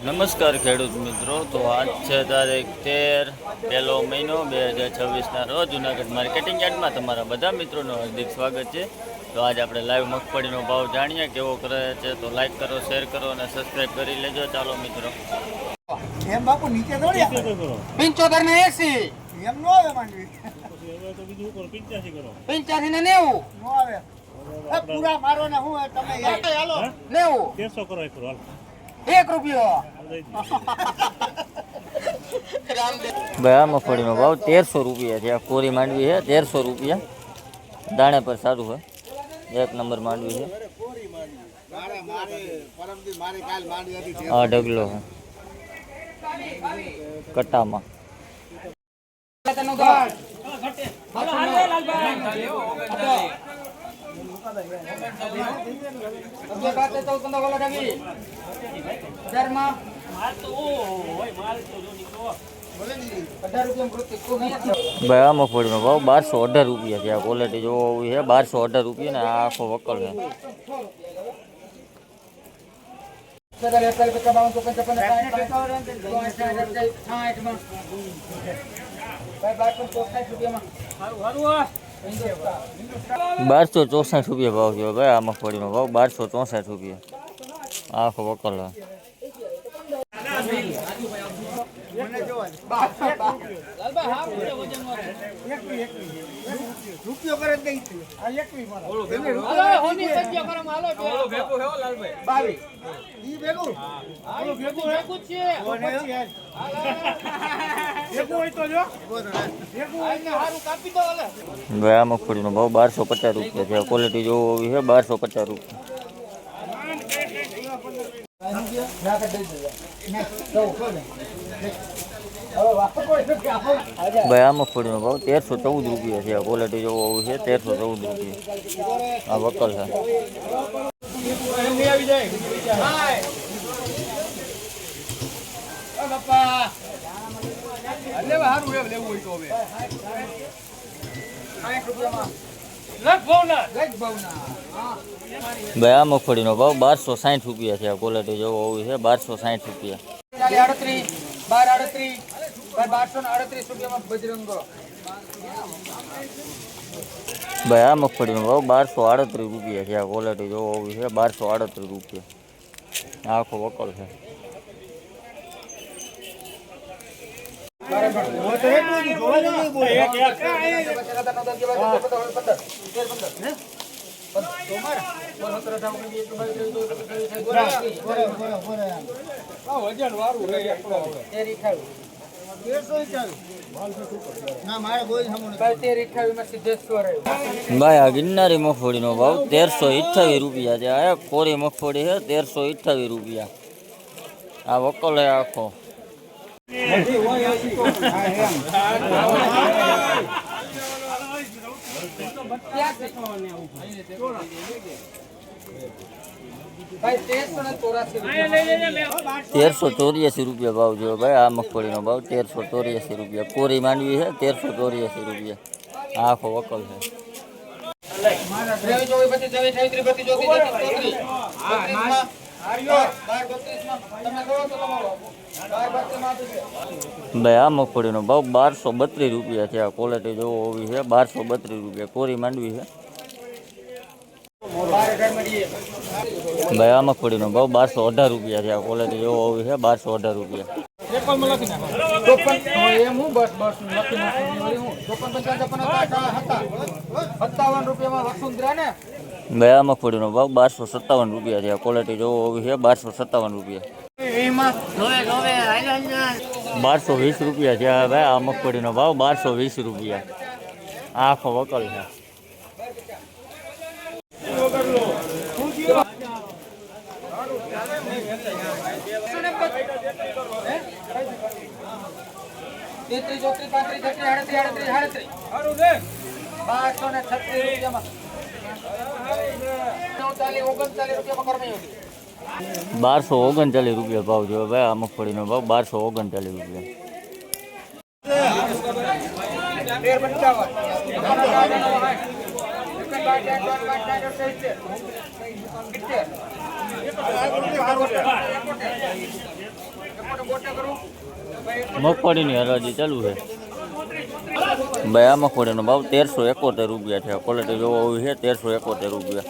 નમસ્કાર ખેડૂત મિત્રો. તો આજ છે તારીખ 13 પહેલો મહિનો 2026ના રોજ જૂનાગઢ માર્કેટિંગ યાર્ડમાં તમારા બધા મિત્રોનું હાર્દિક સ્વાગત છે. તો આજે આપણે લાઈવ મગફળીનો ભાવ જાણીએ કેવો કરે છે. તો લાઈક કરો, શેર કરો અને સબસ્ક્રાઈબ કરી લેજો. ચાલો મિત્રો. એમ બાપુ નીચે દોડ્યા 75 ને 80 એમ નો આવે માંડવી તો બીજું કરો 85 કરો 85 ને 90 નો આવે એ પૂરા મારો ને હું તમે હાલો 90 150 કરો એક કરો હાલ 1 રૂપિયો ભાઈ આ મગફળીનો ભાવ 1300 રૂપિયા છે. આ કોરી માંડવી છે 1300 રૂપિયા. દાણે પર સારું છે, એક નંબર માંડવી છે. આ ઢગલો છે કટ્ટામાં. ભાઈ આ મગફળીનો ભાવ 1218 રૂપિયા છે. આ ક્વોલિટી જોવો હોય છે 1218 રૂપિયા ને આ આખો વકલ છે. બારસો 64 રૂપિયા ભાવ છે ભાઈ આ મગફળીનો ભાવ 1264 રૂપિયા. આખો વકલ છે. રૂપિયો કરે દઈ આ 21 ઈ ભેગું આલો ભેગું છે ભેગું હોય તો જો ભેગું હોય ને હારું કાપી દો ઓલે. ભાઈ આ મગફળીનો ભાવ 1250 રૂપિયા છે. ક્વોલિટી જોવો હોય છે 1250 રૂપિયા. ભાઈ આ મગફળીનો ભાવ 1314 રૂપિયા છે. ક્વોલિટી જોવો હોય છે 1314 રૂપિયા. આ વકલ છે. ભાઈ આ મગફળીનો ભાવ 1260 રૂપિયા છે. ક્વોલિટી જોવો હોય છે 1260 રૂપિયા. 1238 1238 રૂપિયામાં બજરંગો. ભાઈ આ મગફળીનો ભાવ 1238 રૂપિયા છે. આ ક્વોલિટી જોવો હોય છે 1238 રૂપિયા. આખો વકલ છે. ભાઈ આ ગિરનારી મગફળીનો ભાવ 1328 રૂપિયા છે. આ કોરી મગફળી છે 1328 રૂપિયા. આ વકલ છે આખો. તેરસો 84 રૂપિયા ભાવ જો ભાઈ આ મગફળીનો ભાવ 1384 રૂપિયા. કોરી માંડવી છે 1384 રૂપિયા. આખો વકલ છે. ભાઈ આ મગફળીનો ભાવ 1232 રૂપિયા છે. આ ક્વોલિટી જોવો હોવી છે 1232 રૂપિયા. કોરી માંડવી છે. ભાઈ આ મગફળીનો ભાવ 1218 રૂપિયા છે. આ ક્વોલિટી જોવો હોવી છે 1218 રૂપિયા. ભાઈ આ મગફળીનો ભાવ 1257 રૂપિયા છે. આ ક્વોલિટી જોવો હોવી છે 1257 રૂપિયા. 1220 રૂપિયા છે. ભાઈ આ મગફળીનો ભાવ 1220 રૂપિયા. આખો વકલ છે. બારસો 39 રૂપિયા ભાવ જો ભાઈ આ મગફળીનો ભાવ 1239 રૂપિયા. મગફળીની હરાજી ચાલુ છે ભાઈ. આ મગફળીનો ભાવ 1371 રૂપિયા છે. ક્વોલિટી જોવા આવી છે 1371 રૂપિયા.